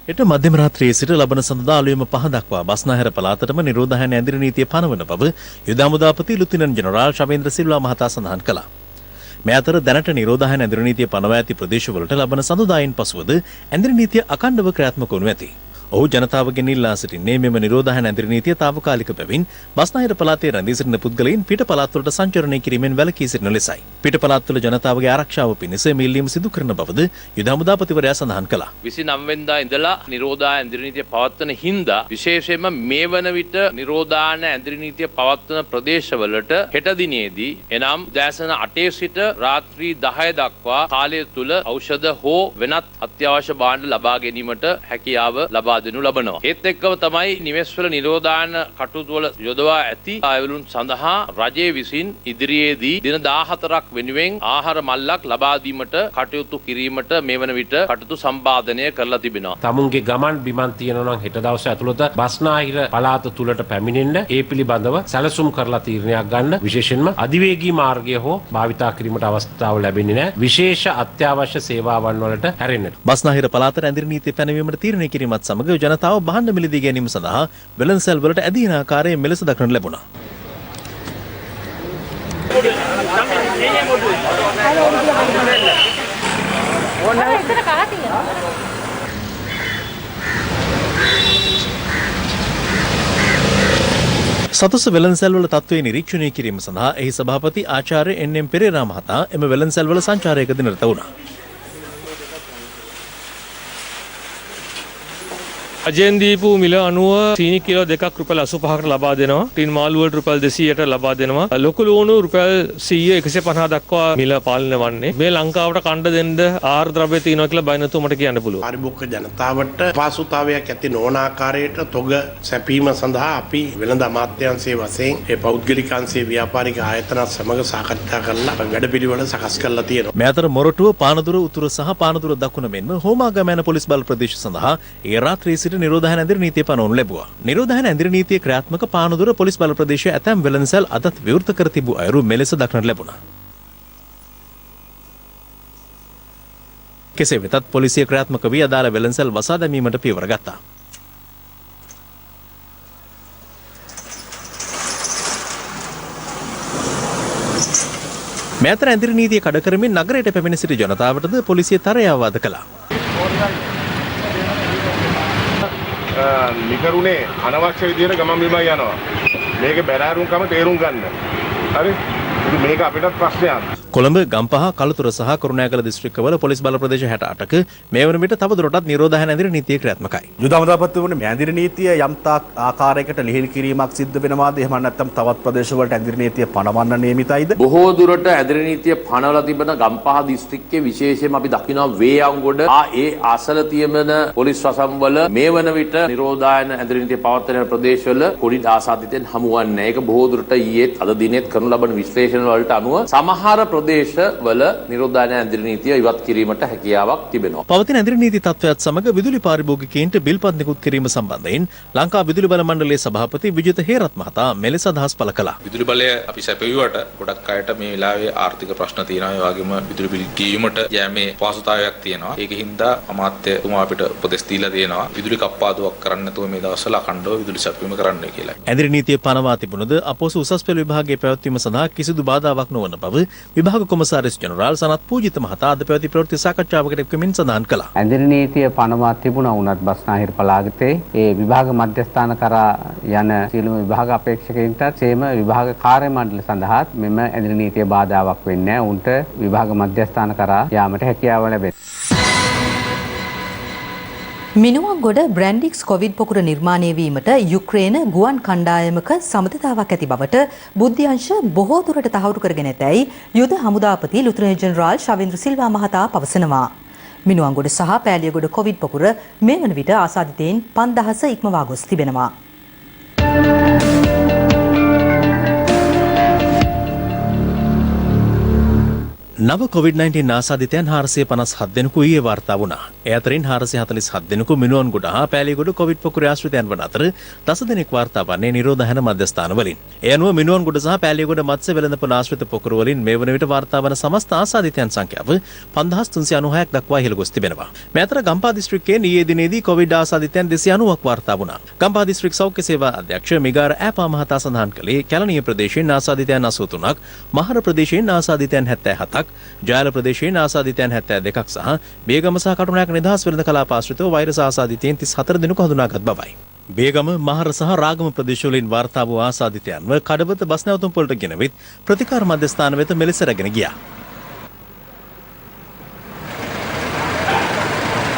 Speaker 3: හෙට මධ්‍යම රාත්‍රියේ සිට ලබන සඳුදා අලුයම 5 දක්වා බස්නාහිර පළාතටම නිරෝධායන ඇඳරි නීතිය පනවන බව යුද හමුදාපති ලුතිනන්ට් ජෙනරාල් ශවේන්ද්‍ර සිල්වා මහතා සඳහන් කළා. මේ අතර දැනට නිරෝධායන ඇඳරි නීතිය පනවා ඇති ප්‍රදේශවලට ලබන සඳුදායින් පසුවද ඇඳරි නීතිය අඛණ්ඩව ක්‍රියාත්මක වනු ඇති. ඔහු ජනතාවගෙන් ඉල්ලා සිටින්නේ මෙම නිරෝධායන ඇඳිරි නීතිය తాවකාලික බැවින් බස්නාහිර පළාතේ රැඳී සිටින පුද්ගලයන් පිට පළාත්වලට සංචරණය කිරීමෙන් වැළකී සිටින ලෙසයි. පිට පළාත්වල ජනතාවගේ ආරක්ෂාව පිණිස මේ ඉල්ලීම සිදු කරන බවද යුද හමුදාපතිවරයා සඳහන් කළා.
Speaker 19: 29 වෙනිදා ඉඳලා නිරෝධායන ඇඳිරි නීතිය පවත්වන හින්දා විශේෂයෙන්ම මේ වන විට නිරෝධායන ඇඳිරි නීතිය පවත්වන ප්‍රදේශවලට හෙට දිනේදී එනම් උදෑසන 8 සිට රාත්‍රී 10 දක්වා කාලය තුල ඖෂධ හෝ වෙනත් අත්‍යවශ්‍ය භාණ්ඩ ලබා ගැනීමට හැකියාව ලබා දෙනු ලබනවා. ඒත් එක්කම තමයි නිවෙස්වල නිරෝධායන කටයුතු වල යොදවා ඇති අයවලුන් සඳහා රජය විසින් ඉදිරියේදී දින 14ක් වෙනුවෙන් ආහාර මල්ලක් ලබා දීමට කටයුතු කිරීමට මේ වන විට කටයුතු සම්පාදනය කරලා තිබෙනවා.
Speaker 20: තමුන්ගේ ගමන් බිමන් තියෙනවා නම් හෙට දවසේ ඇතුළත බස්නාහිර පළාත තුලට පැමිණෙන්න ඒ පිළිබඳව සැලසුම් කරලා තීරණයක් ගන්න. විශේෂයෙන්ම අධිවේගී මාර්ගය හෝ භාවිතා කිරීමට අවස්ථාව ලැබෙන්නේ නැහැ. විශේෂ අත්‍යවශ්‍ය සේවාවන් වලට හැරෙන්නට.
Speaker 3: බස්නාහිර පළාතට ඇඳිරි නීතිය පැනවීමට තීරණය කිරීමත් සමග ජනතාව භාණ්ඩ මිලදී ගැනීම සඳහා වෙළඳසැල් වලට ඇදීන ආකාරයෙන් මෙලෙස දක්නට ලැබුණා. සතුස වෙළඳසැල් වල තත්ත්වය නිරීක්ෂණය කිරීම සඳහා එහි සභාපති ආචාර්ය එන්.එම්. පෙරේරා මහතා එම වෙළඳසැල් වල සංචාරයකදී නිරත වුණා.
Speaker 21: අජෙන් දීපු මිල අනුව සීනි කිලෝ 2ක් රුපියල් 85කට ලබා දෙනවා. ටින් මාළු වලට රුපියල් 200ට ලබා දෙනවා. ලොකු ලුණු රුපියල් 100 150 දක්වා මිල පාලනය වන්නේ. මේ ලංකාවට කණ්ඩ දෙන්න ආහාර ද්‍රව්‍ය තියෙනවා කියලා බයිනතු මට කියන්න පුළුවන්.
Speaker 4: පරිභෝග ජනතාවට පහසුතාවයක් ඇති නොවන ආකාරයට තොග සැපීම සඳහා අපි වෙළඳ අමාත්‍යාංශයේ වශයෙන් ඒ පෞද්ගලික අංශයේ ව්‍යාපාරික ආයතන සමග සාකච්ඡා කරලා වැඩපිළිවෙළ සකස් කරලා තියෙනවා.
Speaker 3: මේ අතර මොරටුව පානදුර උතුර සහ පානදුර දකුණ මෙන්ම හෝමාගමන පොලිස් බල ප්‍රදේශ සඳහා ඒ රාත්‍රියේ නිරෝධායන ඇඳිරි නීතිය පනවනු ලැබුවා. නිරෝධායන ඇඳිරි නීතිය ක්‍රියාත්මක පානදුර පොලිස් බල ප්‍රදේශයේ ඇතැම් වෙළඳසැල් අදත් විවෘත කර තිබූ අයුරු මෙලෙස දක්නට ලැබුණා. කෙසේ වෙතත් පොලිසිය ක්‍රියාත්මක වී අදාළ වෙළඳසැල් වසා දැමීමට පියවර ගත්තා. මේ අතර ඇඳිරි නීතිය කඩ කරමින් නගරයට පැමිණ සිටි ජනතාවටද පොලිසිය තරයාවාද කළා.
Speaker 22: නිකරුණේ අනවශ්‍ය විදියට ගමන් බිමන් යනවා. මේක බැරෑරුම්කම තේරුම් ගන්න. හරි? ඉතින් මේක අපිටත් ප්‍රශ්නයක්.
Speaker 3: කොළඹ, ගම්පහ, කළුතර සහ කරුණාකල දිස්ත්‍රික්කවල පොලිස් බල ප්‍රදේශ 68ක මේ වන විට තවදුරටත් නිරෝධායන ඇඳිරි නීතිය ක්‍රියාත්මකයි.
Speaker 23: යුද හමුදාපතිවරුනේ මේ ඇඳිරි නීතිය යම් තාක් ආකාරයකට ලිහිල් කිරීමක් සිද්ධ වෙනවාද? එහෙම නැත්නම් තවත් ප්‍රදේශවලට ඇඳිරි නීතිය පනවන්න නියමිතයිද?
Speaker 24: බොහෝ දුරට ඇඳිරි නීතිය පනවලා තිබෙන ගම්පහ දිස්ත්‍රික්කයේ විශේෂයෙන්ම අපි දකිනවා වේයන්ගොඩ ඒ අසල තියෙන පොලිස් වසම්වල මේ වන විට නිරෝධායන ඇඳිරි නීතිය පවත්වන ප්‍රදේශවල පොඩි ආසාදිතෙන් හමුවන්නේ. ඒක බොහෝ දුරට ඊයේත් අද දිනෙත් කරනු ලබන විශ්ලේෂණ වලට අනුව සමහර ප්‍රදේශවල නිරෝධායන ඇඳිරි නීතිය ඉවත් කිරීමට හැකියාවක් තිබෙනවා.
Speaker 3: පවතින ඇඳිරි නීති තත්ත්වයත් සමග විදුලි පාරිභෝගිකයින්ට බිල්පත් නිකුත් කිරීම සම්බන්ධයෙන් ලංකා විදුලි බල මණ්ඩලයේ සභාපති විජිත හේරත් මහතා මෙලෙස අදහස් පළ කළා.
Speaker 25: විදුලි බලය අපි සැපයුවට ගොඩක් අයට මේ වෙලාවේ ආර්ථික ප්‍රශ්න තියෙනවා. ඒ වගේම විදුලි බිල් ගෙවීමට යෑමේ පහසුතාවයක් තියෙනවා. ඒකින් හින්දා අමාත්‍යතුමා අපිට උපදෙස් දීලා තියෙනවා විදුලි කප්පාදුවක් කරන්න නැතුව මේ දවස්වල අඛණ්ඩව විදුලි සැපයීම කරන්න කියලා.
Speaker 3: ඇඳිරි නීතිය පනවා තිබුණද අපොස උසස් පෙළ විභාගයේ පැවැත්වීම සඳහා කිසිදු බාධාවක් නොවන බව විභාග කොමසාරිස් ජෙනරාල් සනත් පූජිත මහතා අද පැවති ප්‍රවෘත්ති සාකච්ඡාවකට එක්වමින් සඳහන් කළා.
Speaker 26: ඇඳිරි නීතිය පනවා තිබුණා වුණත් බස්නාහිර පළාතේ ඒ විභාග මධ්‍යස්ථාන කරා යන සියලුම විභාග අපේක්ෂකයින්ට සේම විභාග කාර්ය මණ්ඩල සඳහා මෙම ඇඳිරි නීතිය බාධාවක් වෙන්නේ නැහැ. උන්ට විභාග මධ්‍යස්ථාන කරා යාමට හැකියාව ලැබෙනවා.
Speaker 2: මිනුවන්ගොඩ බ්‍රැන්ඩික්ස් කොවිඩ් පොකුර නිර්මාණය වීමට යුක්‍රේන ගුවන් කණ්ඩායමක සමථතාවක් ඇති බවට බුද්ධ්‍යංශ බොහෝ දුරට තහවුරු කරගෙන ඇතැයි යුද හමුදාපති ලුතුරන් ජෙනරාල් ශවේන්ද්‍ර සිල්වා මහතා පවසනවා. මිනුවන්ගොඩ සහ පෑලියගොඩ කොවිඩ් පොකුර මේ වන විට ආසාදිතයින් 5000 ඉක්මවා ගොස් තිබෙනවා.
Speaker 3: නව COVID-19 ආසාදිතයන් 457 දෙනෙකු ඊයේ වාර්තා වුණා. ඒ අතරින් 447 දෙනෙකු මිනුවන්ගොඩ හා පෑලියගොඩ කොවිඩ් පොකුරේ ආශ්‍රිතයන් වන අතර 10 දෙනෙක් වාර්තා වන්නේ නිරෝධායන මධ්‍යස්ථාන වලින්. ඒ අනුව මිනුවන්ගොඩ සහ පෑලියගොඩ මත්ස්‍ය වෙළඳපොළ ආශ්‍රිත පොකුර වලින් මේ වන විට වාර්තා වන සමස්ත ආසාදිතයන් සංඛ්‍යාව 5396ක් දක්වා ඉහළ ගොස් තිබෙනවා. මේ අතර ගම්පහ දිස්ත්‍රික්කයේ ඊයේ දිනේදී කොවිඩ් ආසාදිතයන් 290ක් වාර්තා වුණා. ගම්පහ දිස්ත්‍රික් සෞඛ්‍ය සේවා අධ්‍යක්ෂ මිගාර ඈපා මහතා සඳහන් කළේ කැලණිය ප්‍රදේශයෙන් ආසාදිතයන් 83ක්, මහර ප්‍රදේශයෙන් ආසාදිතයන් 77ක්, ජාල ප්‍රදේශයේ ආසාදිතයන් 72ක් සහ බේගම සහ කටුනායක නිදහස් වෙළඳ කලාප ආශ්‍රිතව වෛරස් ආසාදිතයන් 34 දෙනෙකු හඳුනාගත් බවයි. බේගම මහර සහ රාගම ප්‍රදේශවලින් වාර්තා වූ ආසාදිතයන්ව කඩවත බස් නැවතුම් පොළට ගෙනවිත් ප්‍රතිකාර මධ්‍යස්ථාන වෙත මෙලෙස රැගෙන ගියා.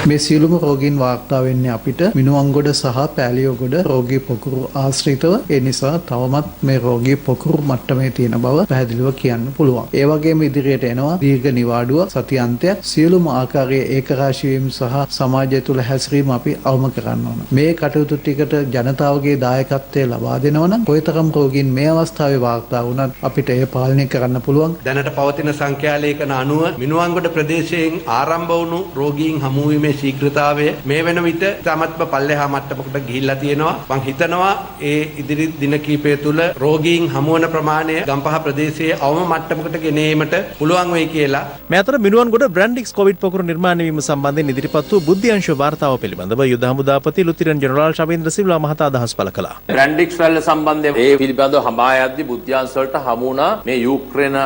Speaker 5: මේ සියලුම රෝගීන් වාර්තා වෙන්නේ අපිට මිනුවන්ගොඩ සහ පෑලියගොඩ රෝගී පොකුරු ආශ්‍රිතව. ඒ නිසා තවමත් මේ රෝගී පොකුරු මට්ටමේ තියෙන බව පැහැදිලිව කියන්න පුළුවන්. ඒ වගේම ඉදිරියට එනවා දීර්ඝ නිවාඩුව සතියන්තයක්. සියලුම ආකාරයේ ඒකරාශී වීම සහ සමාජය තුළ හැසිරීම අපි අවම කරන්න ඕන. මේ කටයුතු ටිකට ජනතාවගේ දායකත්වය ලබා දෙනවා නම් කොයිතරම් රෝගීන් මේ අවස්ථාවේ වාර්තා වුණත් අපිට ඒ පාලනය කරන්න පුළුවන්.
Speaker 6: දැනට පවතින සංඛ්‍යා ලේඛන අනුව මිනුවන්ගොඩ ප්‍රදේශයෙන් ආරම්භ වුණු රෝගීන් හමුවීමේ ශීඝ්‍රතාවය මේ වෙන විට තමත්ම පල්ලෙහා මට්ටමකට ගිහිල්ලා තියෙනවා. මම හිතනවා ඒ ඉදිරි දින කිහිපය තුළ රෝගීන් හමුවන ප්‍රමාණය ගම්පහ ප්‍රදේශයේ අවම මට්ටමකට ගෙන ඒමට පුළුවන් වෙයි කියලා.
Speaker 3: මේ අතර මිනුවන්ගොඩ බ්‍රැන්ඩික්ස් කොවිඩ් පොකුරු නිර්මාණය වීම සම්බන්ධයෙන් ඉදිරිපත් වූ බුද්ධ්‍යංශ වාර්තාව පිළිබඳව යුද හමුදාපති ලුතිරන් ජෙනරාල් ශවේන්ද්‍ර සිල්වා මහතා අදහස් පළ කළා.
Speaker 24: බ්‍රැන්ඩික්ස් රැල්ල සම්බන්ධයෙන් ඒ පිළිබඳව හඹා යද්දී බුද්ධ්‍යංශ වලට හමු වුණා මේ යුක්‍රේන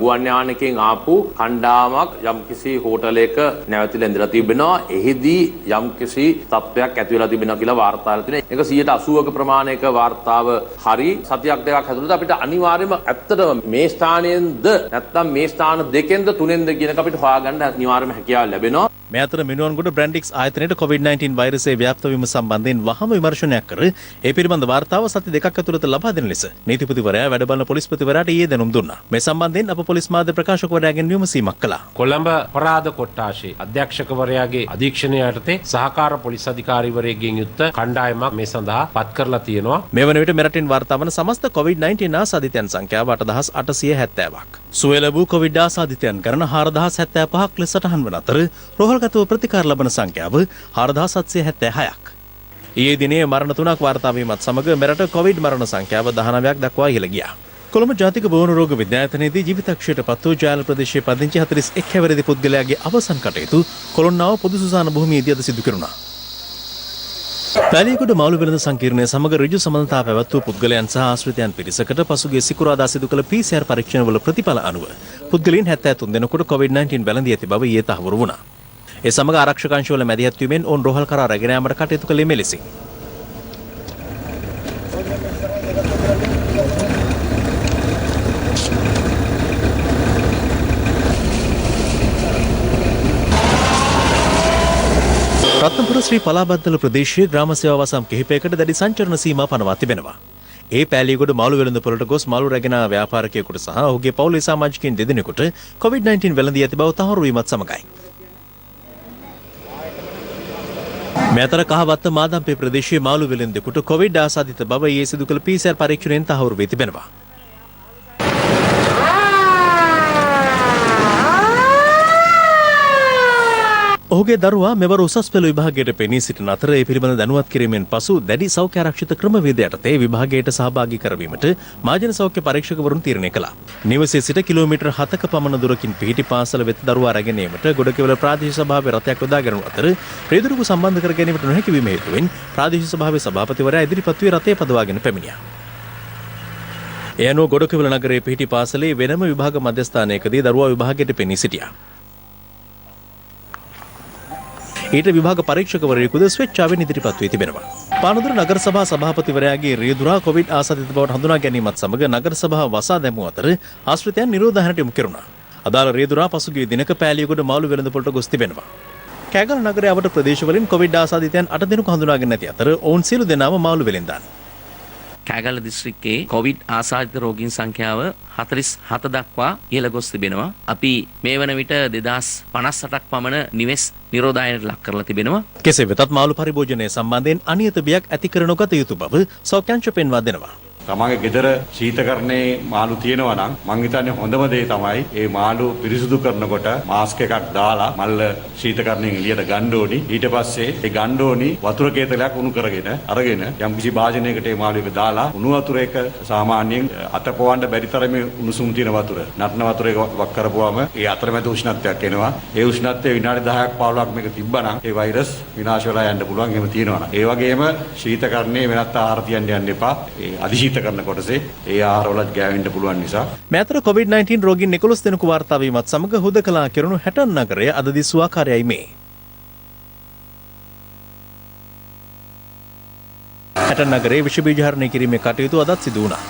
Speaker 24: ගුවන් යානකින් ආපු කණ්ඩායමක් යම්කිසි හෝටලයක නැවතිලා ඉඳලා තිබෙනවා. එහිදී යම්කිසි තත්ත්වයක් ඇති වෙලා තිබෙනවා කියලා වාර්තා වෙලා තියෙනවා. ඒක 80%ක ප්‍රමාණයක වාර්තාව හරි. සතියක් දෙකක් ඇතුළත අපිට අනිවාර්යයෙන්ම ඇත්තටම මේ ස්ථානයෙන්ද නැත්නම් මේ ස්ථාන දෙකෙන්ද තුනෙන්ද කියන එක අපිට හොයාගන්න අනිවාර්යයෙන්ම හැකියාව ලැබෙනවා.
Speaker 3: මේ අතර මිනුවන්ගොඩ බ්‍රැන්ඩික්ස් ආයතනයේ COVID-19 වෛරසයේ ව්‍යාප්ත වීම සම්බන්ධයෙන් වහම විමර්ශනයක් කර ඒ පිළිබඳ වාර්තාව සති දෙකක් ඇතුළත ලබා දෙන ලෙස නීතිපතිවරයා වැඩ බලන පොලිස්පතිවරයාට ඊයේ දැනුම් දුන්නා. මේ සම්බන්ධයෙන් අප පොලිස් මාධ්‍ය ප්‍රකාශකවරයාගෙන් විමසීමක් කළා.
Speaker 20: කොළඹ අපරාධ කොට්ටාශයේ අධ්‍යක්ෂකවරයාගේ අධීක්ෂණය යටතේ සහකාර පොලිස් අධිකාරීවරයෙක්ගෙන් යුක්ත කණ්ඩායමක් මේ සඳහා පත් කරලා තියෙනවා.
Speaker 3: මේ වන විට මෙරටින් වාර්තා වන සමස්ත COVID-19 ආසාදිතයන් සංඛ්‍යාව 8870ක්. සුවය ලැබූ COVID ආසාදිතයන් ගණන 4075ක් ලෙස සටහන් වන අතර රෝහල්ගතව ප්‍රතිකාර ලබන සංඛ්‍යාව 4776ක්. ඊයේ දිනේ මරණ 3ක් වාර්තා වීමත් සමග මෙරට COVID මරණ සංඛ්‍යාව 19ක් දක්වා ඉහළ ගියා. කොළඹ ජාතික බෝන රෝග විද්‍යායතනයේදී ජීවිතක්ෂයට පත් වූ ජාල ප්‍රදේශයේ පදිංචි 41 හැවිරිදි පුද්ගලයාගේ අවසන් කටයුතු කොළොන්නාව පොදු සුසාන භූමියේදී අද සිදු කෙරුණා. පැලියගොඩ මාළු වෙළඳ සංකීර්ණය සමග ඍජු සම්බන්ධතාව පැවැත් වූ පුද්ගලයන් සහ ආශ්‍රිතයන් පිරිසකට පසුගිය සිකුරාදා සිදු කළ PCR පරීක්ෂණවල ප්‍රතිඵල අනුව පුද්ගලයන් 73 දෙනෙකුට COVID-19 වැළඳී ඇති බව ඊයේ තහවුරු වුණා. ඒ සමග ආරක්ෂක අංශවල මැදිහත් වීමෙන් ඔවුන් රෝහල් කරා රැගෙන යාමට කටයුතු කළේ මෙලෙසින්. රත්නපුර ශ්‍රී පලාබද්දල ප්‍රදේශයේ ග්‍රාම සේවා වසම් කිහිපයකට දැඩි සංචරණ සීමා පනවා තිබෙනවා. ඒ පෑලියගොඩ මාළු වෙළඳ පොළට ගොස් මාළු රැගෙන ව්‍යාපාරිකයෙකුට සහ ඔහුගේ පවුලේ සමාජිකයින් දෙදෙනෙකුට COVID-19 වැළඳී ඇති බව තහවුරු වීමත් සමගයි. මේ අතර කහවත්ත මාදම්පේ ප්‍රදේශයේ මාළු වෙළෙන්දෙකුට COVID ආසාදිත බව ඊයේ සිදු කළ PCR පරීක්ෂණයෙන් තහවුරු වී තිබෙනවා. ඔහුගේ දරුවා මෙවර උසස් පෙළ විභාගයට පෙනී සිටින අතර ඒ පිළිබඳ දැනුවත් කිරීමෙන් පසු දැඩි සෞඛ්‍ය ආරක්ෂිත ක්‍රමවේද යටතේ විභාගයට සහභාගී කරවීමට මාජන සෞඛ්‍ය පරීක්ෂකවරුන් තීරණය කළා. නිවසේ සිට කිලෝමීටර් 7ක පමණ දුරකින් පිහිටි පාසල වෙත දරුවා රැගෙන යාමට ගොඩකෙවල ප්‍රාදේශීය සභාවේ රථයක් යොදා ගැනුණු අතර රියදුරුව සම්බන්ධ කර ගැනීමට නොහැකි වීම හේතුවෙන් ප්‍රාදේශීය සභාවේ සභාපතිවරයා ඉදිරිපත් වී රථය පදවාගෙන පැමිණියා. ඒ අනුව ගොඩකෙවල නගරයේ පිහිටි පාසලේ වෙනම විභාග මධ්‍යස්ථානයකදී දරුවා විභාගයට පෙනී සිටියා. ඊට විභාග පරීක්ෂකවරයෙකුද ස්වේච්ඡාවෙන් ඉදිරිපත් වී තිබෙනවා. පානදුර නගර සභා සභාපතිවරයාගේ රියදුරා COVID ආසාදිත බවට හඳුනා ගැනීමත් සමග නගර සභාව වසා දැමූ අතර ආශ්‍රිතයන් නිරෝධායනයට යොමු කෙරුණා. අදාළ රියදුරා පසුගිය දිනක පෑලියගොඩ මාළු වෙළඳ පොළට ගොස් තිබෙනවා. කෑගල නගරයේ අවට ප්‍රදේශවලින් COVID ආසාදිතයන් 8 දෙනෙකු හඳුනාගෙන නැති අතර ඔවුන් සියලු දෙනාම මාළු වෙළෙන්දාන්.
Speaker 7: කෑගල්ල දිස්ත්‍රික්කයේ කොවිඩ් ආසාදිත රෝගීන් සංඛ්‍යාව 47 දක්වා ඉහළ ගොස් තිබෙනවා. අපි මේ වන විට 2058ක් පමණ නිවෙස් නිරෝධායනයට ලක් කරලා තිබෙනවා.
Speaker 3: කෙසේ වෙතත් මාළු පරිභෝජනය සම්බන්ධයෙන් අනියත බියක් ඇති කර නොගත යුතු බව සෞඛ්‍යාංශ පෙන්වා දෙනවා.
Speaker 9: තමගේ ගෙදර ශීතකරණයේ මාළු තියෙනවා නම් මං හිතන්නේ හොඳම දේ තමයි ඒ මාළු පිරිසිදු කරනකොට මාස්ක් එකක් දාලා මල්ල ශීතකරණයෙන් එළියට ගන්න ඕනි. ඊට පස්සේ ඒ ගන්න ඕනි වතුර කේතලයක් උණු කරගෙන අරගෙන යම්කිසි භාජනයකට ඒ මාළු එක දාලා උණු වතුර එක සාමාන්‍යයෙන් අත පොවන්න බැරි තරමේ උණුසුම් තියෙන වතුර. නටන වතුර එක වක් කරපුවාම ඒ අතරමැද උෂ්ණත්වයක් එනවා. ඒ උෂ්ණත්වය විනාඩි 10ක් 15ක් මේක තිබ්බනම් ඒ වෛරස් විනාශ වෙලා යන්න පුළුවන්. එහෙම තියෙනවා නම්. ඒ වගේම ශීතකරණයේ වෙනත් ආහාර තියන්න යන්න එපා. ඒ අධිශීත ශීත කරන කොටසේ ඒ ආහාරවලත් ගෑවෙන්න පුළුවන් නිසා
Speaker 3: මේ අතර COVID-19 රෝගීන් 11 දෙනෙකු වාර්තා වීමත් සමග හුදකලා කෙරුණු හැටන් නගරය අද දිස්වූ ආකාරයයි මේ. හැටන් නගරයේ විෂ බීජ හරණය කිරීමේ කටයුතු අදත් සිදු වුණා.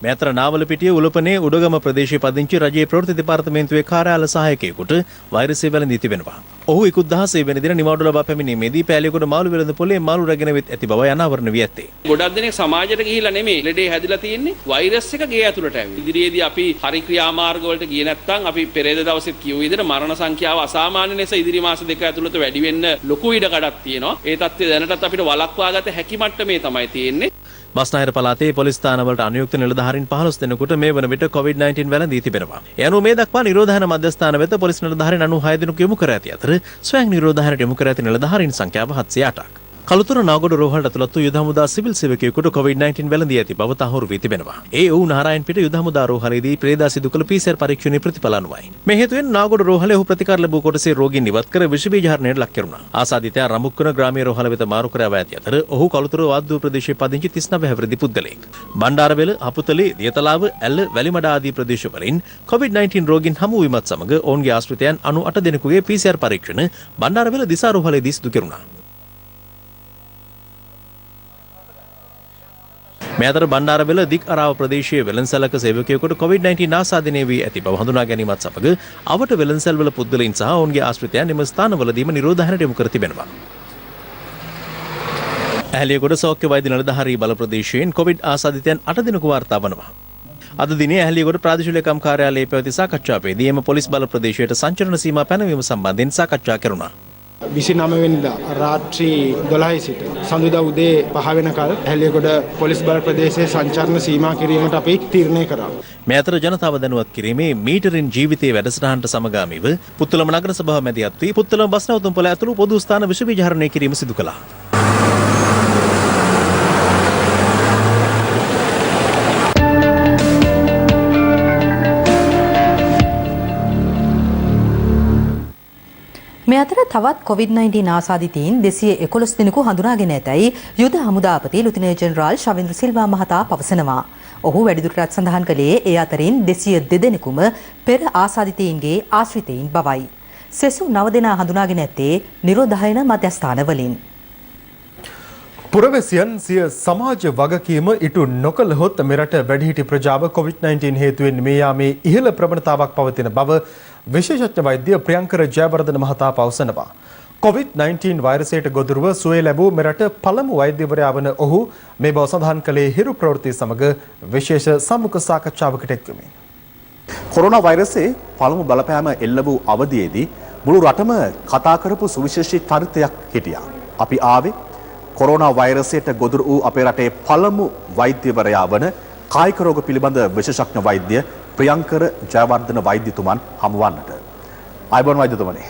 Speaker 3: මේ අතර නාවලපිටිය උලපනේ උඩගම ප්‍රදේශයේ පදිංචි රජයේ ප්‍රවෘත්ති දෙපාර්තමේන්තුවේ කාර්යාල සහායකයෙකුට වෛරසය වැළඳී තිබෙනවා. ඔහු 16 වෙනි දින නිවාඩු ලබා පැමිණීමේදී පෑලියගොඩ මාළු වෙළඳ පොලේ මාළු රැගෙන වෙත් ඇති බව අනාවරණ වී ඇත්තේ.
Speaker 11: ගොඩක් දෙනෙක් සමාජයට ගිහිලා නෙමෙයි ලෙඩේ හැදිලා තියෙන්නේ වෛරස් එක ගේ ඇතුළට ඇවිත්. ඉදිරියේදී අපි හරි ක්‍රියාමාර්ග වලට ගියේ නැත්නම් අපි පෙරේද දවසෙත් කියු විදිහට මරණ සංඛ්‍යාව අසාමාන්‍ය ලෙස ඉදිරි මාස දෙක ඇතුළත වැඩි වෙන්න ලොකු ඉඩකඩක් තියෙනවා. ඒ තත්ත්වය දැනටත් අපිට වළක්වා ගත හැකි මට්ටමේ තමයි තියෙන්නේ.
Speaker 3: බස්නාහිර පළාතේ පොලිස් ස්ථානවලට අනුයුක්ත නිලධාරීන් 15 දෙනෙකුට මේ වන විට COVID-19 වැළඳී තිබෙනවා. ඒ අනුව මේ දක්වා නිරෝධායන මධ්‍යස්ථාන වෙත පොලිස් නිලධාරීන් 96 දෙනෙකු යොමු කර ඇති අතර ස්වයං නිරෝධායනයට යොමු කර ඇති නිලධාරීන් සංඛ්‍යාව 708ක්. කළුතර නාගොඩ රෝහලට ඇතුළත් වූ යුද හමුදා සිවිල් සේවකයෙකුට COVID-19 වැළඳී ඇති බව තහවුරු වී තිබෙනවා. ඒ වූ නාරායන්පිට යුද හමුදා රෝහලේදී පෙරේදා සිදු කළ PCR පරීක්ෂණයේ ප්‍රතිඵල අනුවයි. මේ හේතුවෙන් නාගොඩ රෝහලේ ඔහු ප්‍රතිකාර ලැබූ කොටසේ රෝගීන් ඉවත් කර විෂ බීජ හරණයට ලක් කෙරුණා. ආසාදිතයා රඹුක්කන ග්‍රාමීය රෝහල වෙත මාරු කර ඇති අතර ඔහු කළුතර වාද්දුව ප්‍රදේශයේ පදිංචි 39 හැවිරිදි පුද්ගලයෙක්. බණ්ඩාරවෙල, හපුතලේ, දියතලාව, ඇල්ල, වැලිමඩ ආදී ප්‍රදේශවලින් COVID-19 රෝගීන් හමු වීමත් සමග ඔවුන්ගේ ආශ්‍රිතයන් 98 දෙනෙකුගේ PCR පරීක්ෂණ බණ්ඩාරවෙල දිසා රෝහලේදී සිදු කෙරුණා. මේ අතර බණ්ඩාරවෙල දික් අරාව ප්‍රදේශයේ වෙළඳසැලක සේවකයෙකුට COVID-19 ආසාදනය වී ඇති බව හඳුනා ගැනීමත් සමග අවට වෙළඳසැල්වල පුද්ගලයන් සහ ඔවුන්ගේ ආශ්‍රිතයන් එම ස්ථානවලදීම නිරෝධායනයට යොමු කර තිබෙනවා. ඇහැලියගොඩ සෞඛ්‍ය වෛද්‍ය නිලධාරී බල ප්‍රදේශයෙන් COVID ආසාදිතයන් 8 දෙනෙකු වාර්තා වනවා. අද දිනේ ඇහැලියගොඩ ප්‍රාදේශීය ලේකම් කාර්යාලයේ පැවති සාකච්ඡාවේදී එම පොලිස් බල ප්‍රදේශයට සංචරණ සීමා පැනවීම සම්බන්ධයෙන් සාකච්ඡා කෙරුණා.
Speaker 12: 29 වෙනිදා රාත්‍රී 12 සිට සඳුදා උදේ 5 වෙනකල් ඇහැලියගොඩ පොලිස් බල ප්‍රදේශයේ සංචාරණ සීමා කිරීමට අපි තීරණය කරා.
Speaker 3: මේ අතර ජනතාව දැනුවත් කිරීමේ මීටරින් ජීවිතයේ වැඩසටහනට සමගාමීව පුත්තලම නගර සභාව මැදිහත් වී පුත්තලම බස් නැවතුම් පොළ ඇතුළු පොදු ස්ථාන විෂ බීජ හරණය කිරීම සිදු කළා.
Speaker 2: මේ අතර තවත් COVID-19 ආසාදිතයින් 211 දෙනෙකු හඳුනාගෙන ඇතැයි යුද හමුදාපති ලුතිනේන්ට් ජෙනරාල් ශවින්ද්‍ර සිල්වා මහතා පවසනවා. ඔහු වැඩිදුරටත් සඳහන් කළේ ඒ අතරින් 202 දෙනෙකුම පෙර ආසාදිතයින්ගේ ආශ්‍රිතයින් බවයි. සෙසු 9 දෙනා හඳුනාගෙන ඇත්තේ නිරෝධායන මධ්‍යස්ථානවලින්.
Speaker 1: පුරවැසියන් සිය සමාජ වගකීම ඉටු නොකළහොත් මෙරට වැඩිහිටි ප්‍රජාව COVID-19 හේතුවෙන් මේ යාමේ ඉහළ ප්‍රවණතාවක් පවතින බව විශේෂඥ වෛද්‍ය ප්‍රියංකර ජයවර්ධන මහතා පවසනවා. COVID-19 වෛරසයට ගොදුරුව සුවය ලැබූ මෙරට පළමු වෛද්‍යවරයා වන ඔහු මේ බව සඳහන් කළේ හිරු ප්‍රවෘත්ති සමග විශේෂ සම්මුඛ සාකච්ඡාවකට එක්වමින්.
Speaker 23: කොරෝනා වෛරසයේ පළමු බලපෑම එල්ල වූ අවධියේදී මුළු රටම කතා කරපු සුවිශේෂී චරිතයක් හිටියා. අපි ආවේ කොරෝනා වෛරසයට ගොදුරු වූ අපේ රටේ පළමු වෛද්‍යවරයා වන කායික රෝග පිළිබඳ විශේෂඥ වෛද්‍ය ප්‍රියංකර ජයවර්ධන වෛද්‍යතුමන් හමුවන්නට. ආයුබෝවන් වෛද්‍යතුමනි.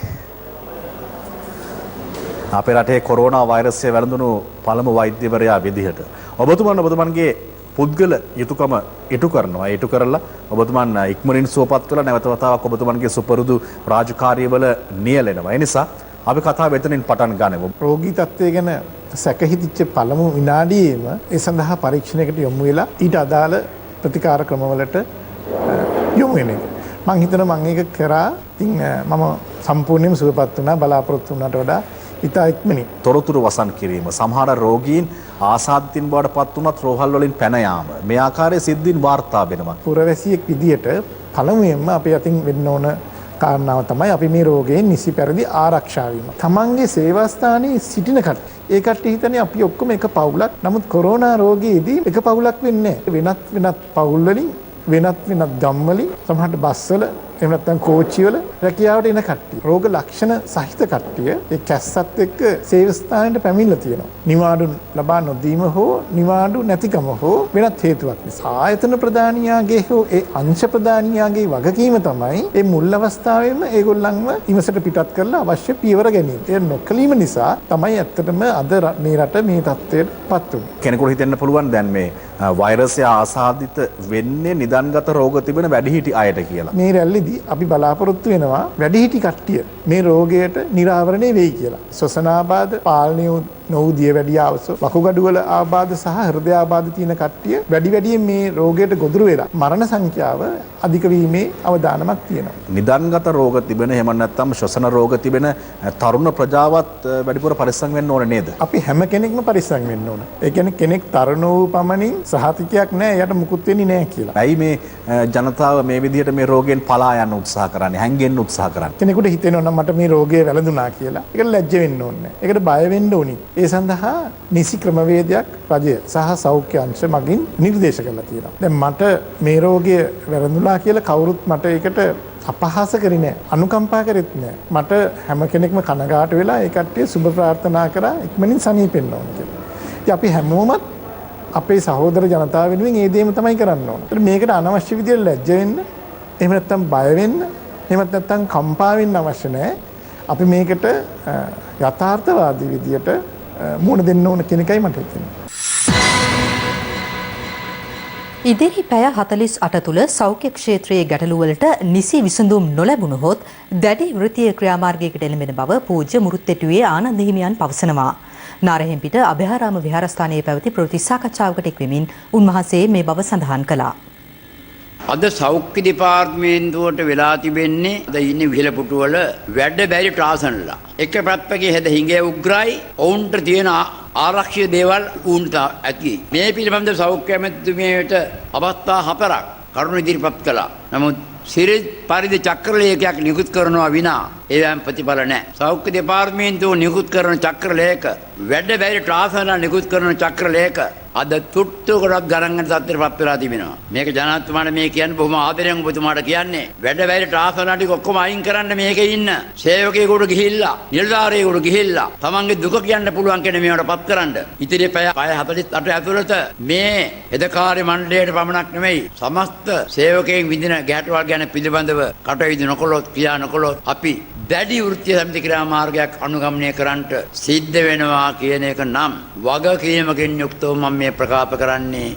Speaker 23: අපේ රටේ කොරෝනා වෛරසය වැළඳුණු පළමු වෛද්‍යවරයා විදිහට ඔබතුමන්ගේ පුද්ගල යුතුයකම ඉටු කරනවා. ඉටු කරලා ඔබතුමන් ඉක්මනින් සුවපත් වෙලා නැවත වතාවක් ඔබතුමන්ගේ සුපුරුදු රාජකාරියවල නියැලෙනවා. ඒ නිසා අපි කතාව එතනින් පටන් ගන්නෙමු.
Speaker 12: රෝගී තත්ත්වය ගැන සැකහිතිච්ච පළමු විනාඩියේම ඒ සඳහා පරීක්ෂණයකට යොමු වෙලා ඊට අදාළ ප්‍රතිකාර ක්‍රමවලට යොමු වෙන එක. මම හිතනවා මම ඒක කරා. ඉතින් මම සම්පූර්ණයෙන්ම සුවපත් වුණා බලාපොරොත්තු වුණාට වඩා ඉතා ඉක්මනින්.
Speaker 23: තොරතුරු වසන් කිරීම, සමහර රෝගීන් ආසාදිතින් බවට පත් වුණත් රෝහල් වලින් පැන යාම, මේ ආකාරයේ සිද්ධීන් වාර්තා වෙනවා.
Speaker 12: පුරවැසියෙක් විදියට පළමුවෙන්ම අපි අතින් වෙන්න ඕන කාරණාව තමයි අපි මේ රෝගයෙන් නිසි පරිදි ආරක්ෂා වීම. තමන්ගේ සේවා ස්ථානයේ සිටින කට්ටිය. ඒ කට්ටිය හිතන්නේ අපි ඔක්කොම එක පවුලක්. නමුත් කොරෝනා රෝගයේදී එක පවුලක් වෙන්නේ නැහැ. වෙනත් පවුල් වලින් වෙනත් ගම් වලින් සමහරට බස්වල එහෙම නැත්නම් කෝච්චිවල රැකියාවට එන කට්ටිය. රෝග ලක්ෂණ සහිත කට්ටිය ඒ කැස්සත් එක්ක සේවා ස්ථානයට පැමිණලා තියෙනවා. නිවාඩු ලබා නොදීම හෝ නිවාඩු නැතිකම හෝ වෙනත් හේතුවක් නිසා. ආයතන ප්‍රධානියාගේ හෝ ඒ අංශ ප්‍රධානියාගේ වගකීම තමයි මේ මුල් අවස්ථාවේම ඒගොල්ලන්ව ඉවසට පිටත් කරලා අවශ්‍ය පියවර ගැනීම. ඒ නොකලීම නිසා තමයි ඇත්තටම අද මේ රට මේ තත්ත්වයට පත් වුනේ.
Speaker 23: කෙනෙකුට හිතෙන්න පුළුවන් දැන් මේ වෛරසය ආසාදිත වෙන්නේ නිදන්ගත රෝග තිබෙන වැඩිහිටි අයට කියලා.
Speaker 12: මේ රැල්ලේදී අපි බලාපොරොත්තු වෙනවා වැඩිහිටි කට්ටිය මේ රෝගයට නිරාවරණය වෙයි කියලා. ශ්වසනාබාධ, පාලනය නොවූ දියවැඩිය අවශ්‍ය, වකුගඩුවල ආබාධ සහ හෘද ආබාධ තියෙන කට්ටිය වැඩියෙන් මේ රෝගයට ගොදුරු වෙලා මරණ සංඛ්‍යාව අධික වීමේ අවදානමක් තියෙනවා.
Speaker 23: නිදන්ගත රෝග තිබෙන එහෙම නැත්නම් ශ්වසන රෝග තිබෙන තරුණ ප්‍රජාවත් වැඩිපුර පරිස්සම් වෙන්න ඕනේ නේද?
Speaker 12: අපි හැම කෙනෙක්ම පරිස්සම් වෙන්න ඕන. ඒ කියන්නේ කෙනෙක් තරුණ වූ පමණින් සහතිකයක් නැහැ එයාට මුකුත් වෙන්නේ නැහැ කියලා.
Speaker 23: ඇයි මේ ජනතාව මේ විදිහට මේ රෝගයෙන් පලා යන්න උත්සාහ කරන්නේ? හැංගෙන්න උත්සාහ කරන්නේ?
Speaker 12: කෙනෙකුට හිතෙනවා නම් මට මේ රෝගය වැළඳුනා කියලා. ඒකට ලැජ්ජ වෙන්න ඕනේ නැහැ. ඒකට බය වෙන්න ඕනි. ඒ සඳහා නිසි ක්‍රමවේදයක් රජය සහ සෞඛ්‍ය අංශ මගින් නිර්දේශ කරලා තියෙනවා. දැන් මට මේ රෝගය වැළඳුනා කියලා කවුරුත් මට ඒකට අපහාස කරේ නැහැ. අනුකම්පා කරෙත් නැහැ. මට හැම කෙනෙක්ම කනගාටු වෙලා ඒ කට්ටිය සුබ ප්‍රාර්ථනා කරා ඉක්මනින් සනීපෙන්න ඕන කියලා. ඉතින් අපි හැමෝමත් අපේ සහෝදර ජනතාව වෙනුවෙන් ඒ දේම තමයි කරන්න ඕන. ඒත් මේකට අනවශ්‍ය විදියට ලැජ්ජ වෙන්න, එහෙම නැත්නම් බය වෙන්න, එහෙම නැත්නම් කම්පා වෙන්න අවශ්‍ය නැහැ. අපි මේකට යථාර්ථවාදී විදියට මුහුණ දෙන්න ඕන කියන එකයි මට හිතෙන්නේ.
Speaker 2: ඉදිරි පැය 48 තුළ සෞඛ්‍ය ක්ෂේත්‍රයේ ගැටලුවලට නිසි විසඳුම් නොලැබුණහොත් දැඩි වෘත්තීය ක්‍රියාමාර්ගයකට එළඹෙන බව පූජ්‍ය මුරුත්තෙටුවේ ආනන්ද හිමියන් පවසනවා. නාරහෙම්පිට අභයාරාම විහාරස්ථානයේ පැවති ප්‍රවෘත්ති සාකච්ඡාවකට එක්වෙමින් උන්වහන්සේ මේ බව සඳහන් කළා.
Speaker 10: අද සෞඛ්‍ය දෙපාර්තමේන්තුවට වෙලා තිබෙන්නේ අද ඉන්නේ විහිළපුටුවල වැඩ බැරි ට්‍රාසන්ලා. එක පැත්තකේ හෙද හිඟේ උග්‍රයි ඔවුන්ට තියෙන ආරක්ෂක දේවල් උන්ට ඇති. මේ පිළිබඳ සෞඛ්‍ය ඇමතිතුමියට අවස්ථා 4ක් කරුණු ඉදිරිපත් කළා. නමුත් සිරිත් පරිදි චක්‍රලේඛයක් නිකුත් කරනවා විනා ඒවැම් ප්‍රතිඵල නැහැ. සෞඛ්‍ය දෙපාර්තමේන්තුව නිකුත් කරන චක්‍රලේඛ වැඩ බැරි ට්‍රාසන්ලා නිකුත් කරන චක්‍රලේඛ අද තුට්ටු කොටක් ගණන් ගන්න තත්ත්වයටපත් වෙලා තිබෙනවා. මේක ජනාධිපතිතුමාට මේ කියන්නේ බොහොම ආදරයෙන් ඔබතුමාට කියන්නේ වැඩ බැරි ට්‍රාන්ස්ෆර්ලා ටික ඔක්කොම අයින් කරන්න මේකේ ඉන්න සේවකයෙකුට ගිහිල්ලා නිලධාරියෙකුට ගිහිල්ලා තමන්ගේ දුක කියන්න පුළුවන් කෙනෙක් මේවටපත් කරන්න. ඉතින් පැය 48 ඇතුළත මේ එදකාරී මණ්ඩලයට පමණක් නෙමෙයි සමස්ත සේවකයන් විඳින ගැටවල් ගැන පිළිබඳව කටයුතු නොකළොත් ක්‍රියා නොකළොත් අපි දැඩි වෘත්තීය සමිති ක්‍රියාමාර්ගයක් අනුගමනය කරන්නට සිද්ධ වෙනවා කියන එක නම් වගකීමකින් යුක්තව මම මේ ප්‍රකාශ කරන්නේ.